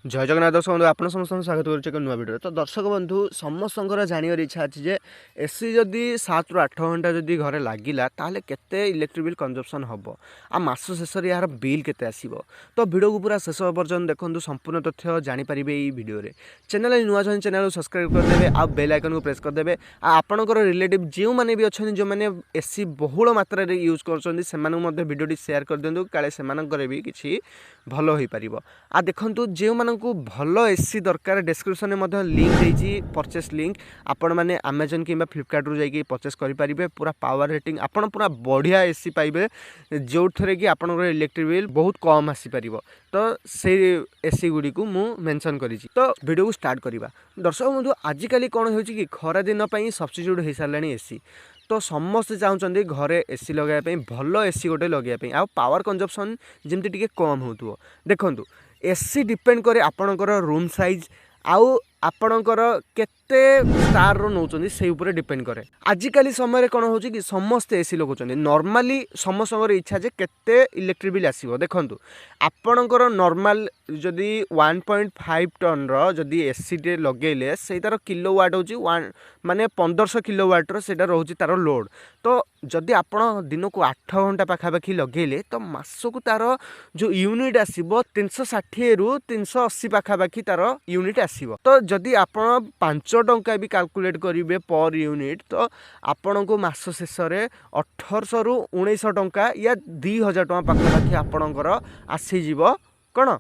जय जगन्नाथ दर्शक बंधु आप समस्त स्वागत कर नुआ भिडियो। तो दर्शक बंधु समस्त जानवर इच्छा अच्छी जे एसी जदि 7 ରୁ 8 घंटा जदि घरे लगिला ताले केते इलेक्ट्रिक बिल कंजप्शन हम आ मास शेष यार बिल केते आसीबो। तो वीडियो को पूरा शेष पर्यंत देखंतु संपूर्ण तथ्य जानि परिबे एई वीडियो रे। चैनल नुआ जन चैनल सब्सक्राइब कर देबे आ बेल आइकन को प्रेस कर देबे। आ आपनकर रिलेटिव जो माने भी अछन जो माने एसी बहुल मात्रा रे यूज करछन से मानु मध्ये वीडियो टी शेयर कर देंतु काले से मानकर भी किछि भलो होई परिबो। आ देखंतु जे को भल एसी दरकार डिस्क्रिप्शन में लिंक देती परचेस लिंक आपण मैंने अमेजन कि फ्लिपकार्ट रू जाइए परचेस करेंगे। पूरा पावर रेटिंग आपण पूरा बढ़िया एसी पाइबे जो थे कि आप इलेक्ट्रिक बिल बहुत कम आसीपर। तो से एसी गुड़ी को मु मेंशन करी। तो वीडियो को स्टार्ट करवा। दर्शक बंधु आजिकल कौन हो कि खरा दिन सब्स्टिट्यूट हो सारे एसी। तो समस्ते चाहते घरे एसी लगाइए भल एसी गोटे लगाइए आ पावर कंजप्शन जमती टी कम हो। देखो एसी डिपेंड करे आपणकर रूम साइज आउ आपणकर केते स्टार रो नौचंदी से ऊपर डिपेंड करे। आजिकल समय कौन हो कि समस्ते एसी लगाउछंदी नॉर्मली समस्त इच्छा जे केते इलेक्ट्रिक बिल आसीबो। देखंतु आपणकर नॉर्मल जदि 1.5 टन रो जदि एसी टे लगेले सेटार किलोवाट होची 1 माने 1500 किलोवाट रो सेटा रहउची तार लोड। तो जदि आपण दिन को 8 घंटा पाखापाखि लगेले तो मासको तार जो यूनिट आसीबो 360 रु 380 पाखापाखि तार यूनिट आसीबो। तो जदि आपण 5 टंका भी कैलकुलेट करेंगे पर यूनिट तो आपण को मास शेष में 1800 रु 1900 टंका या 2000 टंका पाखापाखि आपणकर आसीज कौन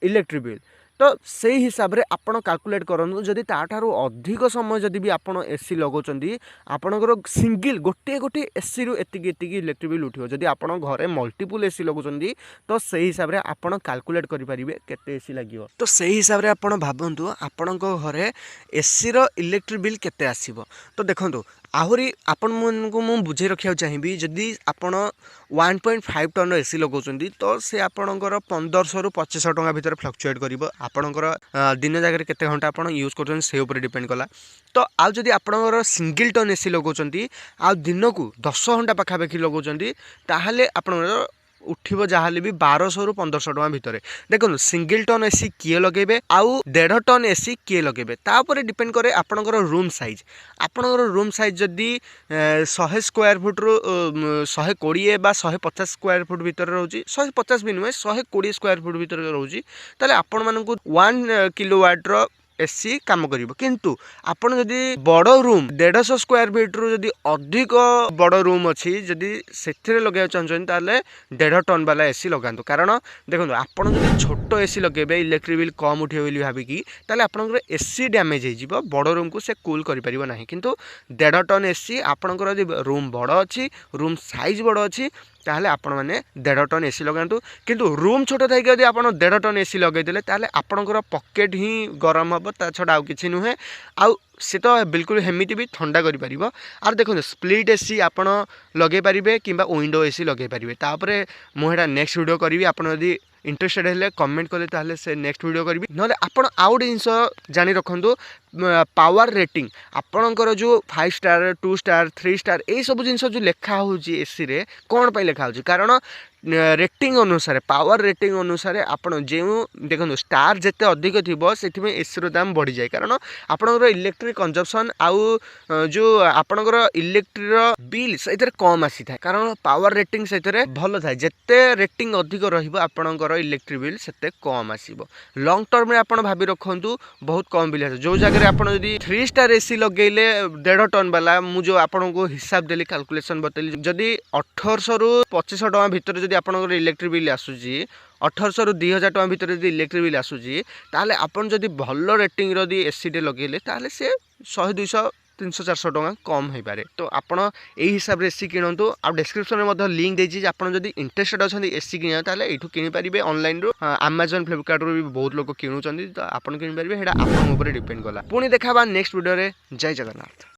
इलेक्ट्रिक बिल। तो से हिसाब रे आपण कैलकुलेट करूँ जदि ताठारू अधिक समय जदि भी आपण एसी लगाउछंदी आपणकर सिंगल गोटे गोटे एसी रु एतिकी एतिकी इलेक्ट्रिक बिल उठियो। जदि आपण घरे मल्टीपल एसी लगाउछंदी तो से हिसाब रे आपण कैलकुलेट करि परिबे केते एसी लागियो। तो से हिसाब रे आपण भाबंतु आपणको घरे एसी रो इलेक्ट्रिक बिल केते आसीबो। तो देखंतु आहुरी आपण को मु बुझे रखिया चाहिए जदि आपण 1.5 टन एसी लगाउछंदी तो से आपणकर 1500 रु 2500 टंका भितर फ्लक्चुएट करिवो। आपणकर दिन जागर केते घंटा आपण यूज करछन से ऊपर डिपेंड कला। तो आ जदि आपणकर सिंगल टन एसी लगाउछंदी आ दिन को 10 घंटा पाखापाखि लगाउछंदी ताहाले आपणकर उठिबो जहाले भी 1200 रु 1500 टका भितर। देखो सिंगल टन एसी किए लगेबे आउ 1.5 टन एसी किए लगेबे तापर डिपेंड करे आपणकर रूम साइज। आपणकर रूम साइज जदि 100 स्क्वायर फुट रु 120 बा 150 स्क्वायर फुट भितर रहउची 150 भी नुहे 120 स्क्वायर फुट भितर रहउची ताले आपण मानकु 1 किलोवाट रो एसी काम करिवो। किंतु आपण जदि बड़ रूम 150 स्क्वायर फीट रु जदि अधिक बड़ रूम अच्छी जदि सेथिरे लगाइबा चाहछन ताले 1.5 टन वाला एसी लगांतु। कारण देखो आपण जदि छोट एसी लगेबे इलेक्ट्रिक बिल कम उठे बोली भाबिकी ताले आपनकर एसी डैमेज हो जिवो बड़ रूम को से कूल करि परिबो नाही। किंतु 1.5 टन एसी आपनकर जदि रूम बड़ अच्छी रूम साइज बड़ अच्छी ताहले आपण माने 1.5 टन एसी लगांतु। किंतु रूम छोट थाई जदि आपण 1.5 टन एसी लगे देले ताहले आपणकर पॉकेट ही गरम हबो ता छडा आउ किछि नुहे आउ से तो बिल्कुल हेमिति भी ठंडा करि परिबो। आर देखो स्प्लिट एसी आपण लगे पारिबे किंबा विंडो एसी लगे पारिबे। तापरे मु हेडा नेक्स्ट वीडियो करिवि आपण जदि इंटरेस्टेड हेले कमेंट कले ताहले से नेक्स्ट वीडियो करिवि नले आपण आउट जिंस जानि रखंतु पावर रेटिंग आपणकर जो 5 स्टार 2 स्टार 3 स्टार ए सब जिंस जो लेखा होची एसी रे कोन पई लेखा होची कारण रेटिंग अनुसार पावर रेटिंग अनुसार आपण जो देखो स्टार जिते अधिक थी से एसी रो दाम बढ़ी जाए। कारण आपणकर इलेक्ट्रिक कंजप्शन आउ जो आपणकर इलेक्ट्रिक बिल से कम आसी था कारण पावर रेटिंग से भल था जिते रेटिंग अधिक रहिबो आपणकर इलेक्ट्रिक बिल सेते कम आसीबो। लॉन्ग टर्म में आपण भाबी रखंतु बहुत कम बिल आसे। जो जगह आपण जदि 3 स्टार एसी लगेले 1.5 टन वाला मु जो आपण को हिसाब देली कैलकुलेशन बतेली जदि 1800 रु 2500 टका भितर जदि आपणकर इलेक्ट्रिक बिल आसुची 1800 रु 2000 टका भितर जदि इलेक्ट्रिक बिल आसुची ताले आपण जदि भल रेटिंग रो दी एसी टे लगेले ताले से 100 200 300 400 टका कम हो पारे। तो आपण एही हिसाब रे एसी किनंतु आ डिस्क्रिप्शन में मध्य लिंक देछि जे आपण जदि इंटरेस्टेड अछंदी एसी किनिया ताले एठु किनि परिबे ऑनलाइन रो अमेजन फ्लिपकार्ट रो भी बहुत लोग किनुचंदी। तो आपण किनि परिबे हेडा आपण ऊपर डिपेंड कला। पुनी देखाबा नेक्स्ट वीडियो रे। जय जगन्नाथ।